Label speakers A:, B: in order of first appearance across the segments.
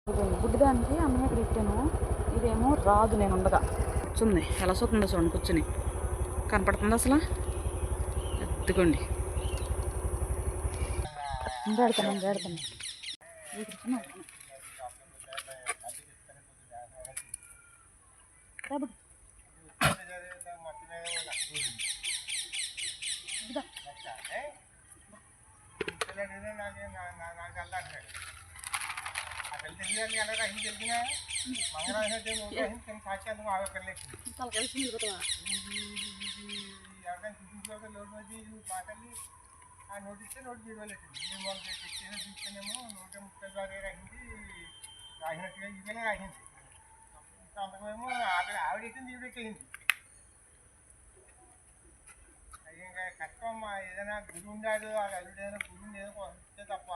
A: గుడ్డిదానికి అన్నయ్య ఇక్కడ ఇచ్చాను. ఇదేమో రాదు, నేను ఉండగా కూర్చుంది. ఎలా చూస్తుందో చూడండి, కూర్చుని కనపడుతుంది అసలు. ఎత్తుకోండి, ఇంకేడుతాను
B: నోటిస్తే నోటి తీరలేసింది. మేము వాళ్ళకి తెచ్చిన తీసుకునేమో 130 రాసింది, రాసినట్టుగా ఇవన్నీ రాసింది. అంతకేమో ఆవిడ ఎక్కింది, ఈవిడ ఎక్కింది. అది ఇంకా కష్టం అమ్మా. ఏదైనా గుడి ఉండాలి, ఆ అల్లుడు ఏదైనా గుడి ఉండి ఏదో ఇస్తే తప్ప.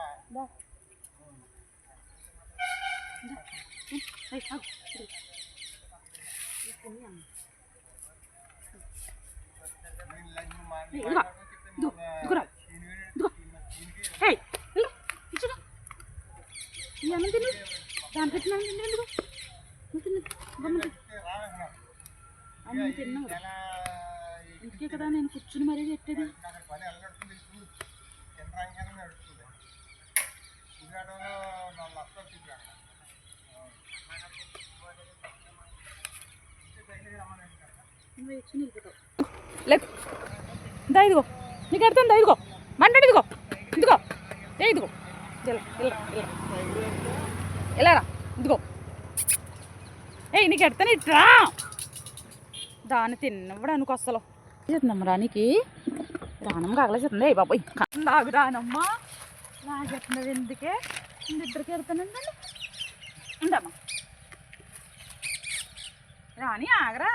A: ఇంటికే కదా నేను కూర్చుని మరీ పెట్టేది. దా ఇదిగో, నీకు ఎడతాను. దా ఇదిగో, మంటాడు. ఇదిగో ఇదిగో ఇదిగో ఎలారా, ఇదిగో నీకు ఎడతాను. ఇట్రా దాన్ని తిన్నవ్వడానికి అసలు చెప్తున్నాం రానికి. రానమ్మ కాగలేస్తుంది. అయ్యి బాబోయ్, నాకు రానమ్మ లాగేస్తున్నావు ఎందుకే? ఇద్దరికి ఎడతానండి. ఉండమ్మా రాని, ఆగరా.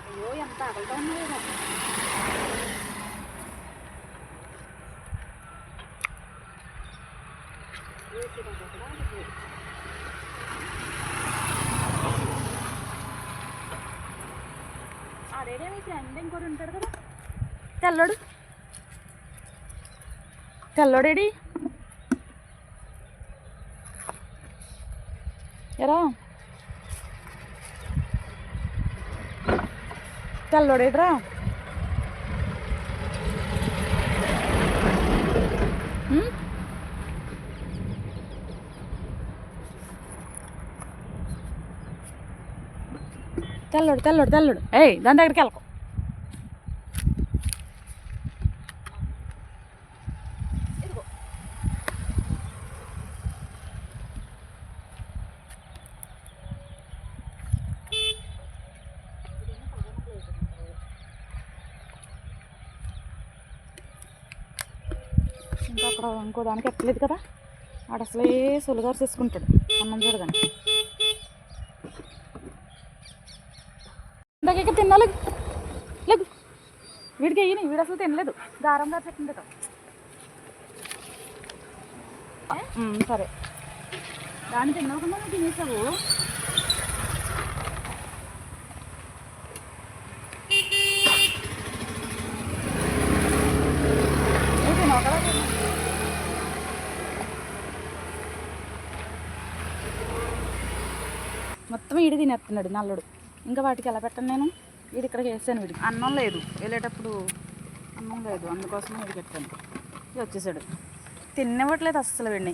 A: అయ్యో, ఎంత ఆకలితో ఉన్నాయో కదా. అదేనే మీ ఫ్రెండ్ ఇంకోటి ఉంటాడు కదా, తెల్లోడు. తెల్లోడేడి ఎరా, తెల్లోడేడ్రా. తెల్లోడు తెల్లోడు తెల్లోడు. దాని దగ్గరికి వెళ్ళకు. ఇంకా అక్కడ ఇంకో దానికి ఎక్కలేదు కదా, ఆడ అసలే సొలుగారు చేసుకుంటాడు అన్నం చూడగానే. ఇందాక తినాలి. లేదు, వీడికి అయ్యి వీడు అసలు తినలేదు. దారం గారు చెప్పింది కదా. సరే, దాన్ని తినకుండా నువ్వు తినేసావు. మొత్తం వీడి తినేస్తున్నాడు నల్లుడు. ఇంకా వాటికి ఎలా పెట్టాను నేను? వీడి ఇక్కడికి వేసాను. వీడికి అన్నం లేదు, వెళ్ళేటప్పుడు అన్నం లేదు, అందుకోసం వీడికి పెట్టాను. ఇది వచ్చేసాడు. తినివ్వట్లేదు అస్సలు వీడిని.